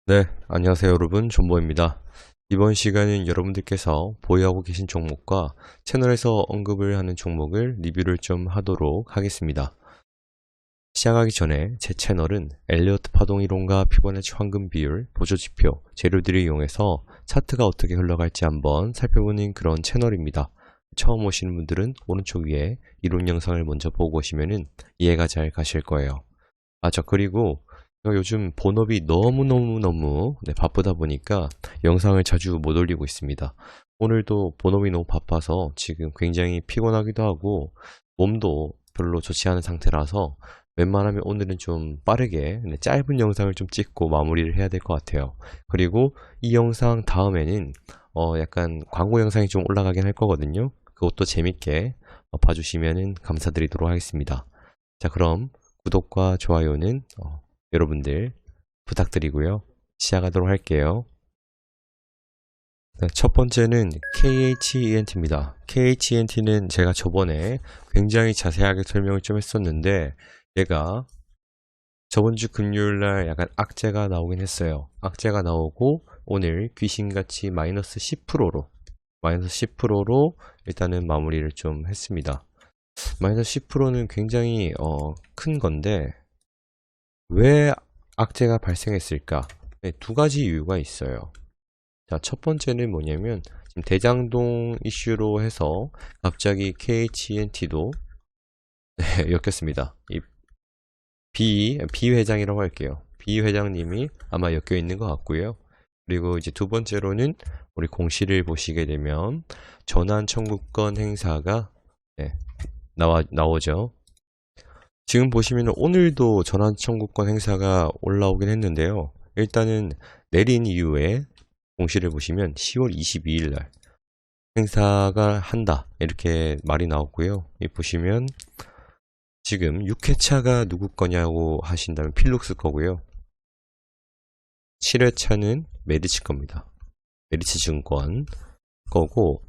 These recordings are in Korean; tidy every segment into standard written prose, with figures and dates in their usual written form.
네, 안녕하세요 여러분, 존보입니다. 이번 시간은 여러분들께서 보유하고 계신 종목과 채널에서 언급을 하는 종목을 리뷰를 좀 하도록 하겠습니다. 시작하기 전에 제 채널은 엘리어트 파동이론과 피보나치 황금 비율, 보조지표, 재료들을 이용해서 차트가 어떻게 흘러갈지 한번 살펴보는 그런 채널입니다. 처음 오시는 분들은 오른쪽 위에 이론 영상을 먼저 보고 오시면 이해가 잘 가실 거예요. 그리고 제가 요즘 본업이 너무 바쁘다 보니까 영상을 자주 못 올리고 있습니다. 오늘도 본업이 너무 바빠서 지금 굉장히 피곤하기도 하고 몸도 별로 좋지 않은 상태라서 웬만하면 오늘은 좀 빠르게 짧은 영상을 좀 찍고 마무리를 해야 될 것 같아요. 그리고 이 영상 다음에는 약간 광고 영상이 좀 올라가긴 할 거거든요. 그것도 재밌게 봐주시면 감사드리도록 하겠습니다. 자, 그럼 구독과 좋아요는 여러분들 부탁드리고요. 시작하도록 할게요. 네, 첫 번째는 KHENT입니다. KHENT는 제가 저번에 굉장히 자세하게 설명을 좀 했었는데 얘가 저번주 금요일날 약간 악재가 나오긴 했어요. 악재가 나오고 오늘 귀신같이 마이너스 10%로 일단은 마무리를 좀 했습니다. 마이너스 10%는 굉장히 큰 건데 왜 악재가 발생했을까? 네, 두 가지 이유가 있어요. 자, 첫 번째는 뭐냐면 지금 대장동 이슈로 해서 갑자기 KHNT도 엮였습니다. 이 B 회장이라고 할게요. B 회장님이 아마 엮여 있는 것 같고요. 그리고 이제 두 번째로는 우리 공시를 보시게 되면 전환 청구권 행사가 나오죠. 지금 보시면 오늘도 전환 청구권 행사가 올라오긴 했는데요. 일단은 내린 이후에 공시를 보시면 10월 22일 날 행사가 한다 이렇게 말이 나왔고요. 여기 보시면 지금 6회차가 누구 거냐고 하신다면 필룩스 거고요. 7회차는 메리츠 겁니다. 메리츠 증권 거고,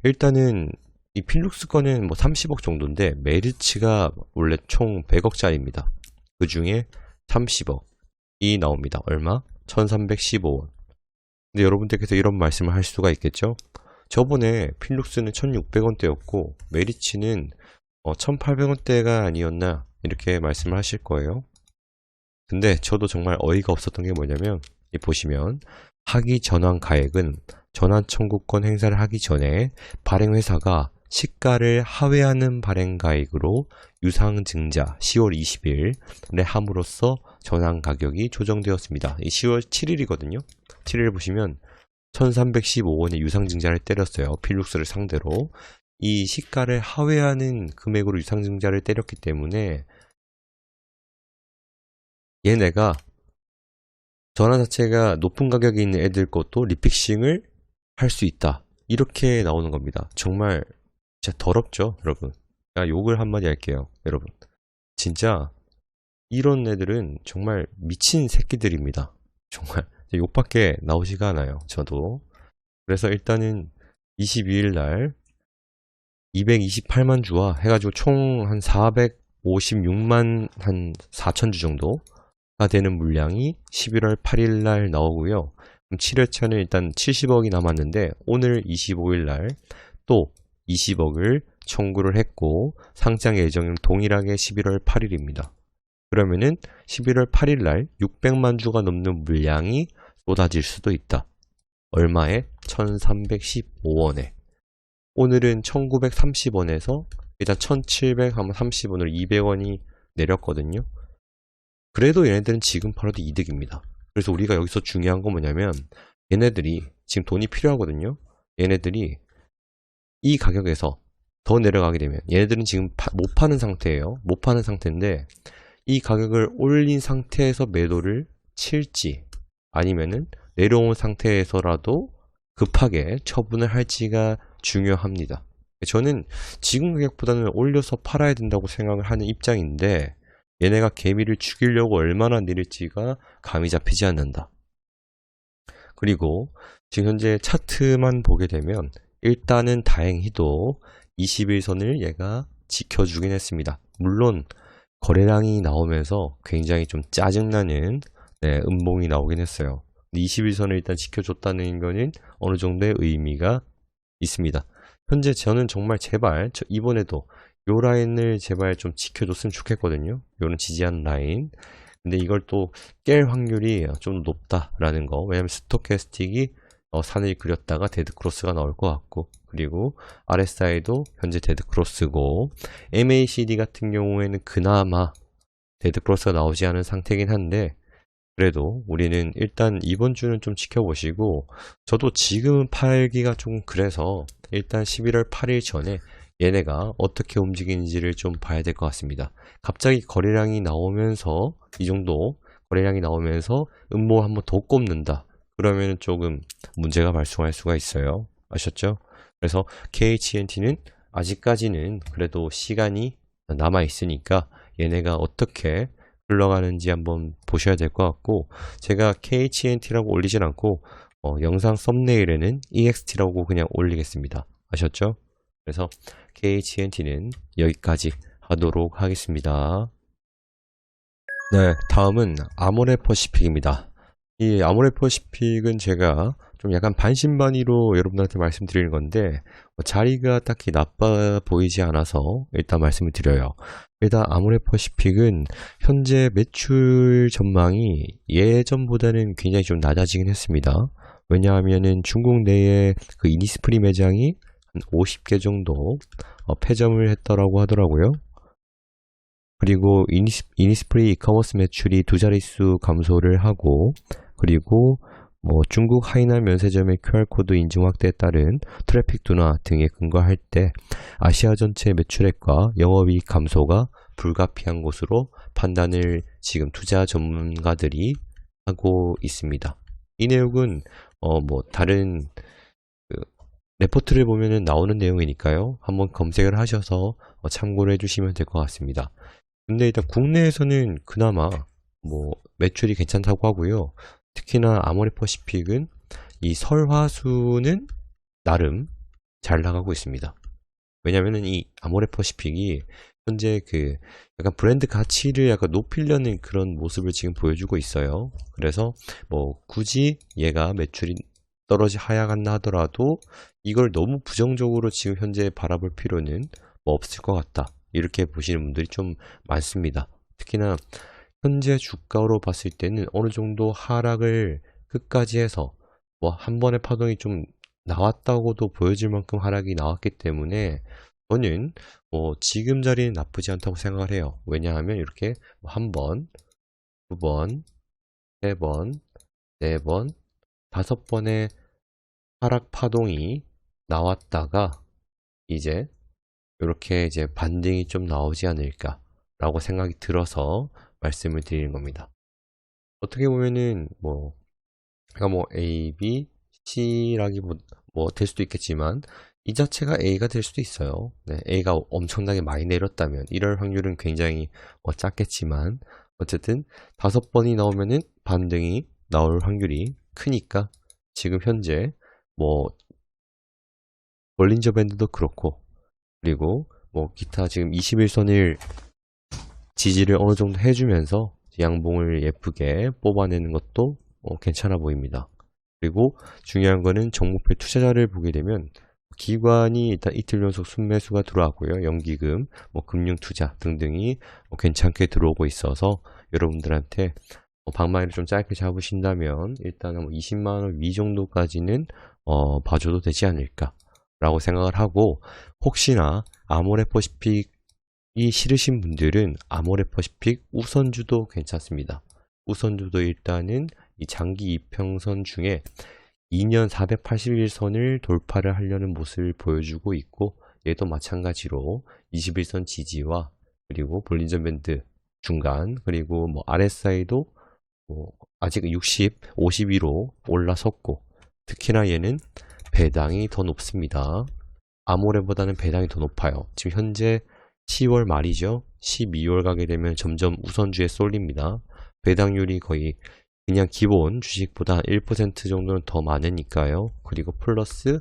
일단은 이 필룩스 거는 뭐 30억 정도인데 메리츠가 원래 총 100억짜리입니다. 그 중에 30억이 나옵니다. 얼마? 1315원. 근데 여러분들께서 이런 말씀을 할 수가 있겠죠? 저번에 필룩스는 1600원대였고 메리츠는 1800원대가 아니었나 이렇게 말씀을 하실 거예요. 근데 저도 정말 어이가 없었던 게 뭐냐면 이 보시면 하기 전환 가액은 전환 청구권 행사를 하기 전에 발행회사가 시가를 하회하는 발행가액으로 유상증자 10월 20일에 함으로써 전환 가격이 조정되었습니다. 이 10월 7일이거든요. 7일 보시면 1315원의 유상증자를 때렸어요. 필룩스를 상대로. 이 시가를 하회하는 금액으로 유상증자를 때렸기 때문에 얘네가 전환 자체가 높은 가격에 있는 애들 것도 리픽싱을 할 수 있다. 이렇게 나오는 겁니다. 정말 진짜 더럽죠, 여러분. 제가 욕을 한마디 할게요, 여러분. 진짜 이런 애들은 정말 미친 새끼들입니다. 정말 욕밖에 나오지가 않아요, 저도. 그래서 일단은 22일 날 228만 주와 해가지고 총 한 456만 한 4천 주 정도가 되는 물량이 11월 8일 날 나오고요. 7회차는 일단 70억이 남았는데 오늘 25일 날 또 20억을 청구를 했고 상장 예정은 동일하게 11월 8일입니다. 그러면은 11월 8일 날 600만 주가 넘는 물량이 쏟아질 수도 있다. 얼마에? 1315원에. 오늘은 1930원에서 일단 1730원으로 200원이 내렸거든요. 그래도 얘네들은 지금 팔아도 이득입니다. 그래서 우리가 여기서 중요한 건 뭐냐면 얘네들이 지금 돈이 필요하거든요. 얘네들이 이 가격에서 더 내려가게 되면 얘네들은 지금 못 파는 상태예요. 못 파는 상태인데 이 가격을 올린 상태에서 매도를 칠지 아니면은 내려온 상태에서라도 급하게 처분을 할지가 중요합니다. 저는 지금 가격보다는 올려서 팔아야 된다고 생각을 하는 입장인데 얘네가 개미를 죽이려고 얼마나 내릴지가 감이 잡히지 않는다. 그리고 지금 현재 차트만 보게 되면 일단은 다행히도 21선을 얘가 지켜주긴 했습니다. 물론 거래량이 나오면서 굉장히 좀 짜증나는 음봉이 나오긴 했어요. 21선을 일단 지켜줬다는 거는 어느 정도의 의미가 있습니다. 현재 저는 정말 제발 이번에도 요 라인을 제발 좀 지켜줬으면 좋겠거든요. 요런 지지하는 라인. 근데 이걸 또 깰 확률이 좀 높다라는 거. 왜냐면 스토캐스틱이 산을 그렸다가 데드크로스가 나올 것 같고, 그리고 RSI도 현재 데드크로스고, MACD 같은 경우에는 그나마 데드크로스가 나오지 않은 상태이긴 한데, 그래도 우리는 일단 이번 주는 좀 지켜보시고, 저도 지금은 팔기가 좀 그래서 일단 11월 8일 전에 얘네가 어떻게 움직이는지를 좀 봐야 될 것 같습니다. 갑자기 거래량이 나오면서 이 정도 거래량이 나오면서 음모 한번 더 꼽는다. 그러면 조금 문제가 발생할 수가 있어요. 아셨죠? 그래서 KHNT는 아직까지는 그래도 시간이 남아 있으니까 얘네가 어떻게 흘러가는지 한번 보셔야 될 것 같고, 제가 KHNT라고 올리진 않고 영상 썸네일에는 EXT라고 그냥 올리겠습니다. 아셨죠? 그래서 KHNT는 여기까지 하도록 하겠습니다. 네, 다음은 아모레퍼시픽입니다. 이 아모레퍼시픽은 제가 좀 약간 반신반의로 여러분들한테 말씀드리는 건데, 자리가 딱히 나빠 보이지 않아서 일단 말씀을 드려요. 일단 아모레퍼시픽은 현재 매출 전망이 예전보다는 굉장히 좀 낮아지긴 했습니다. 왜냐하면은 중국 내에 그 이니스프리 매장이 한 50개 정도 폐점을 했더라고 하더라고요. 그리고 이니스프리 이커머스 매출이 두 자릿수 감소를 하고, 그리고 중국 하이난 면세점의 QR코드 인증 확대에 따른 트래픽 둔화 등에 근거할 때 아시아 전체 매출액과 영업이익 감소가 불가피한 것으로 판단을 지금 투자 전문가들이 하고 있습니다. 이 내용은 다른 레포트를 보면은 나오는 내용이니까요. 한번 검색을 하셔서 참고를 해주시면 될 것 같습니다. 근데 일단 국내에서는 그나마 매출이 괜찮다고 하고요. 특히나 아모레퍼시픽은 이 설화수는 나름 잘 나가고 있습니다. 왜냐면은 이 아모레퍼시픽이 현재 그 약간 브랜드 가치를 약간 높이려는 그런 모습을 지금 보여주고 있어요. 그래서 굳이 얘가 매출이 하향한다 하더라도 이걸 너무 부정적으로 지금 현재 바라볼 필요는 없을 것 같다. 이렇게 보시는 분들이 좀 많습니다. 특히나 현재 주가로 봤을 때는 어느 정도 하락을 끝까지 해서 한 번의 파동이 좀 나왔다고도 보여질 만큼 하락이 나왔기 때문에 저는 지금 자리는 나쁘지 않다고 생각을 해요. 왜냐하면 이렇게 한 번, 두 번, 세 번, 네 번, 다섯 번의 하락 파동이 나왔다가 이제 이렇게 이제 반등이 좀 나오지 않을까 라고 생각이 들어서 말씀을 드리는 겁니다. 어떻게 보면은 A, B, C라기 될 수도 있겠지만 이 자체가 A가 될 수도 있어요. 네, A가 엄청나게 많이 내렸다면 이럴 확률은 굉장히 작겠지만 어쨌든 다섯 번이 나오면은 반등이 나올 확률이 크니까 지금 현재 볼린저 밴드도 그렇고, 그리고 기타 지금 21선을 지지를 어느 정도 해주면서 양봉을 예쁘게 뽑아내는 것도 괜찮아 보입니다. 그리고 중요한 거는 종목별 투자자를 보게 되면 기관이 일단 이틀 연속 순매수가 들어왔고요. 연기금, 금융투자 등등이 괜찮게 들어오고 있어서 여러분들한테 방망이를 좀 짧게 잡으신다면 일단은 20만원 위 정도까지는 봐줘도 되지 않을까 라고 생각을 하고, 혹시나 아모레퍼시픽이 싫으신 분들은 아모레퍼시픽 우선주도 괜찮습니다. 우선주도 일단은 이 장기 이평선 중에 2년 481선을 돌파를 하려는 모습을 보여주고 있고, 얘도 마찬가지로 21선 지지와 그리고 볼린저 밴드 중간, 그리고 RSI도 아직 60, 52로 올라섰고, 특히나 얘는 배당이 더 높습니다. 아모레보다는 배당이 더 높아요. 지금 현재 10월 말이죠. 12월 가게 되면 점점 우선주에 쏠립니다. 배당률이 거의 그냥 기본 주식보다 1% 정도는 더 많으니까요. 그리고 플러스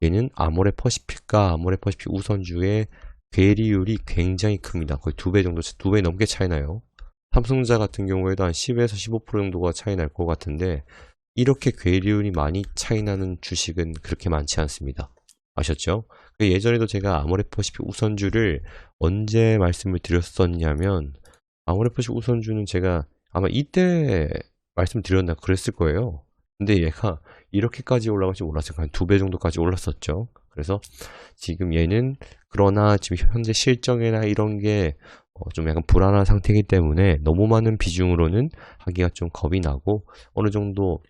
얘는 아모레퍼시픽과 아모레퍼시픽 우선주의 괴리율이 굉장히 큽니다. 거의 2배 정도, 2배 넘게 차이 나요. 삼성전자 같은 경우에도 한 10에서 15% 정도가 차이 날 것 같은데, 이렇게 괴리율이 많이 차이나는 주식은 그렇게 많지 않습니다. 아셨죠? 예전에도 제가 아모레퍼시픽 우선주를 언제 말씀을 드렸었냐면 아모레퍼시픽 우선주는 제가 아마 이때 말씀드렸나 그랬을 거예요. 근데 얘가 이렇게까지 올라갈 줄 몰랐어요. 한 2배 정도까지 올랐었죠. 그래서 지금 얘는 그러나 지금 현재 실적이나 이런 게 좀 약간 불안한 상태이기 때문에 너무 많은 비중으로는 하기가 좀 겁이 나고 어느 정도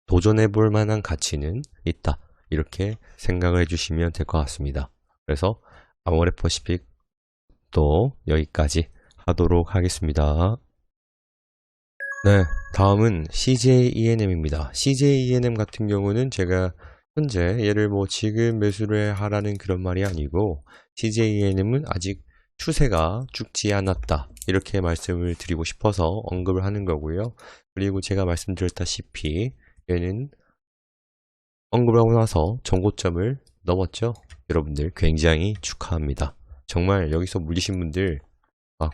도전해 볼 만한 가치는 있다. 이렇게 생각을 해주시면 될 것 같습니다. 그래서 아모레퍼시픽 또 여기까지 하도록 하겠습니다. 네, 다음은 CJENM입니다. CJENM 같은 경우는 제가 현재 얘를 뭐 지금 매수를 하라는 그런 말이 아니고 CJENM은 아직 추세가 죽지 않았다. 이렇게 말씀을 드리고 싶어서 언급을 하는 거고요. 그리고 제가 말씀드렸다시피 얘는 언급을 하고 나서 전고점을 넘었죠. 여러분들 굉장히 축하합니다. 정말 여기서 물리신 분들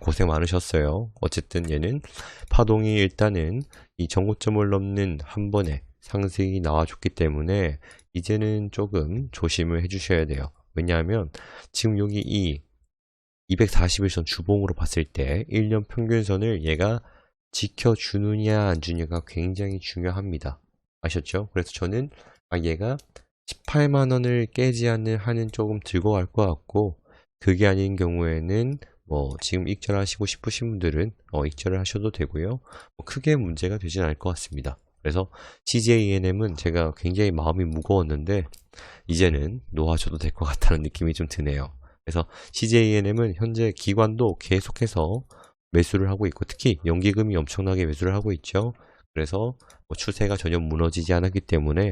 고생 많으셨어요. 어쨌든 얘는 파동이 일단은 이 전고점을 넘는 한 번에 상승이 나와줬기 때문에 이제는 조금 조심을 해주셔야 돼요. 왜냐하면 지금 여기 이 241선 주봉으로 봤을 때 1년 평균선을 얘가 지켜주느냐 안 주느냐가 굉장히 중요합니다. 아셨죠? 그래서 저는 얘가 18만원을 깨지 않는 한은 조금 들고 갈 것 같고 그게 아닌 경우에는 뭐 지금 익절하시고 싶으신 분들은 익절을 하셔도 되고요. 뭐 크게 문제가 되진 않을 것 같습니다. 그래서 CJENM은 제가 굉장히 마음이 무거웠는데 이제는 놓아줘도 될 것 같다는 느낌이 좀 드네요. 그래서 CJENM은 현재 기관도 계속해서 매수를 하고 있고 특히 연기금이 엄청나게 매수를 하고 있죠. 그래서 뭐 추세가 전혀 무너지지 않았기 때문에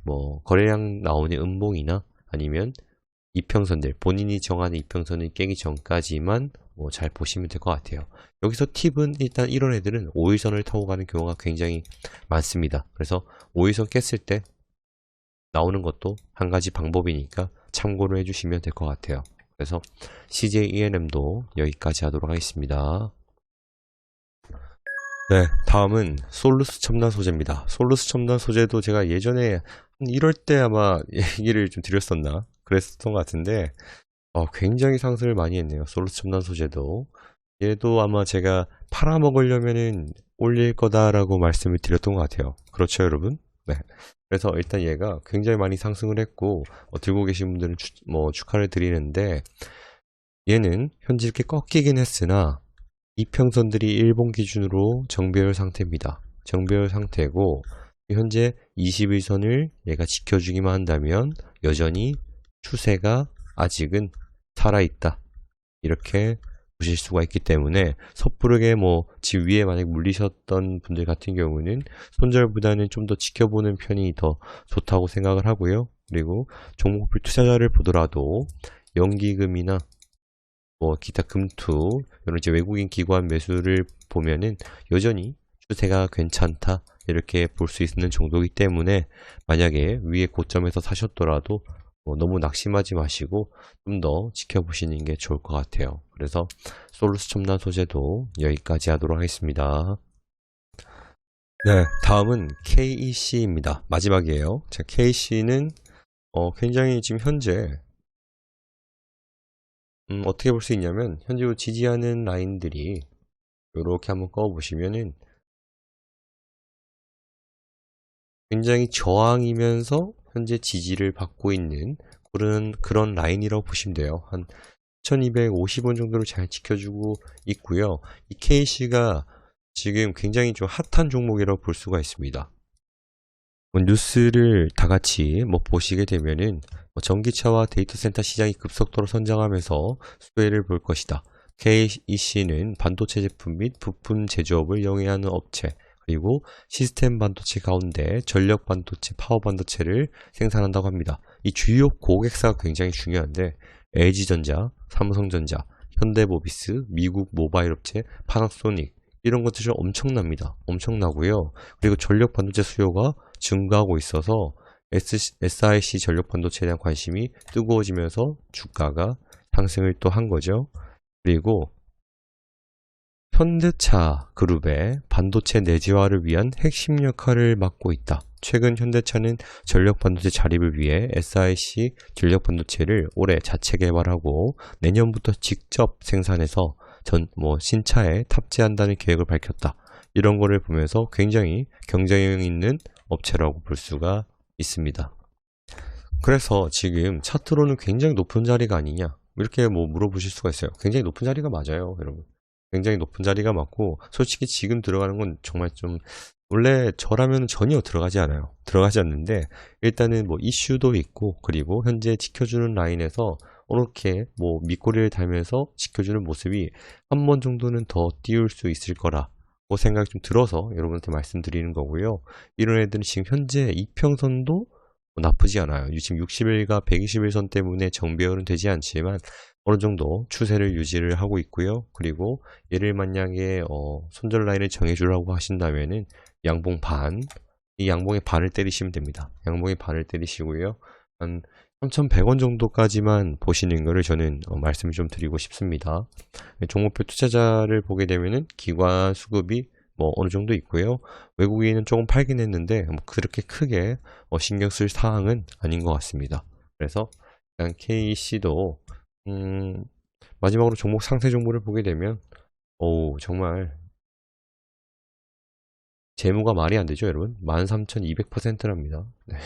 뭐 거래량 나오는 음봉이나 아니면 이평선들 본인이 정하는 이평선을 깨기 전까지만 뭐 잘 보시면 될 것 같아요. 여기서 팁은 일단 이런 애들은 5일선을 타고 가는 경우가 굉장히 많습니다. 그래서 5일선 깼을 때 나오는 것도 한 가지 방법이니까 참고를 해주시면 될 것 같아요. 그래서 CJENM도 여기까지 하도록 하겠습니다. 네, 다음은 솔루스 첨단 소재입니다. 솔루스 첨단 소재도 제가 예전에 한 1월 때 아마 얘기를 좀 드렸었나? 그랬었던 것 같은데 굉장히 상승을 많이 했네요. 솔루스 첨단 소재도. 얘도 아마 제가 팔아먹으려면은 올릴 거다라고 말씀을 드렸던 것 같아요. 그렇죠, 여러분? 네. 그래서 일단 얘가 굉장히 많이 상승을 했고 들고 계신 분들은 축하를 드리는데 얘는 현재 이렇게 꺾이긴 했으나 이평선들이 일본 기준으로 정배열 상태입니다. 정배열 상태고 현재 21선을 얘가 지켜주기만 한다면 여전히 추세가 아직은 살아있다. 이렇게 보실 수가 있기 때문에 섣부르게 집 위에 만약 물리셨던 분들 같은 경우는 손절보다는 좀 더 지켜보는 편이 더 좋다고 생각을 하고요. 그리고 종목별 투자자를 보더라도 연기금이나 기타 금투 이런 이제 외국인 기관 매수를 보면은 여전히 추세가 괜찮다 이렇게 볼 수 있는 정도이기 때문에 만약에 위에 고점에서 사셨더라도 너무 낙심하지 마시고 좀 더 지켜보시는 게 좋을 것 같아요. 그래서 솔루스 첨단 소재도 여기까지 하도록 하겠습니다. 네, 다음은 KEC입니다. 마지막이에요. 자, KEC는 굉장히 지금 현재 어떻게 볼 수 있냐면 현재 지지하는 라인들이 이렇게 한번 꺼보시면은 굉장히 저항이면서 현재 지지를 받고 있는 그런 라인이라고 보시면 돼요. 한 1250원 정도로 잘 지켜주고 있고요. 이 KC가 지금 굉장히 좀 핫한 종목이라고 볼 수가 있습니다. 뉴스를 다 같이 보시게 되면은 전기차와 데이터 센터 시장이 급속도로 성장하면서 수혜를 볼 것이다. KEC는 반도체 제품 및 부품 제조업을 영위하는 업체, 그리고 시스템 반도체 가운데 전력 반도체, 파워 반도체를 생산한다고 합니다. 이 주요 고객사가 굉장히 중요한데 LG전자, 삼성전자, 현대모비스, 미국 모바일 업체, 파나소닉 이런 것들이 엄청납니다. 엄청나고요. 그리고 전력 반도체 수요가 증가하고 있어서 SiC 전력 반도체에 대한 관심이 뜨거워지면서 주가가 상승을 또 한 거죠. 그리고 현대차 그룹의 반도체 내재화를 위한 핵심 역할을 맡고 있다. 최근 현대차는 전력 반도체 자립을 위해 SiC 전력 반도체를 올해 자체 개발하고 내년부터 직접 생산해서 신차에 탑재한다는 계획을 밝혔다. 이런 거를 보면서 굉장히 경쟁력 있는 업체라고 볼 수가 있습니다. 그래서 지금 차트로는 굉장히 높은 자리가 아니냐 이렇게 물어보실 수가 있어요. 굉장히 높은 자리가 맞아요, 여러분. 굉장히 높은 자리가 맞고, 솔직히 지금 들어가는 건 정말 좀, 원래 저라면 전혀 들어가지 않아요. 들어가지 않는데 일단은 이슈도 있고, 그리고 현재 지켜주는 라인에서 이렇게 밑꼬리를 달면서 지켜주는 모습이 한 번 정도는 더 띄울 수 있을 거라고 생각이 좀 들어서 여러분한테 말씀드리는 거고요. 이런 애들은 지금 현재 이평선도 나쁘지 않아요. 지금 60일과 120일선 때문에 정배열은 되지 않지만 어느 정도 추세를 유지를 하고 있고요. 그리고 얘를 만약에 손절 라인을 정해주려고 하신다면은 양봉 반, 이 양봉의 반을 때리시면 됩니다. 양봉의 반을 때리시고요. 한 3,100원 정도까지만 보시는 거를 저는 말씀을 좀 드리고 싶습니다. 종목표 투자자를 보게 되면은 기관 수급이 어느 정도 있고요. 외국인은 조금 팔긴 했는데 그렇게 크게 신경 쓸 사항은 아닌 것 같습니다. 그래서 일단 KC도 마지막으로 종목 상세 정보를 보게 되면 정말 재무가 말이 안 되죠, 여러분. 13,200%랍니다. 네.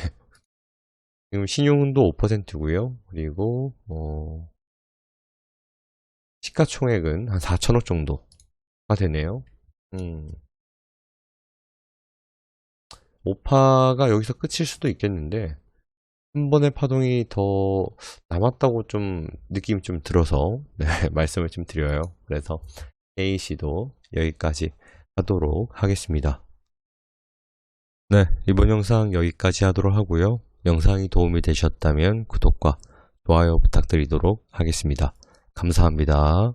지금 신용도 5%고요. 그리고 시가총액은 한 4천억 정도가 되네요. 오파가 여기서 끝일 수도 있겠는데 한 번의 파동이 더 남았다고 좀 느낌이 좀 들어서 네, 말씀을 좀 드려요. 그래서 A씨도 여기까지 하도록 하겠습니다. 네, 이번 영상 여기까지 하도록 하고요. 영상이 도움이 되셨다면 구독과 좋아요 부탁드리도록 하겠습니다. 감사합니다.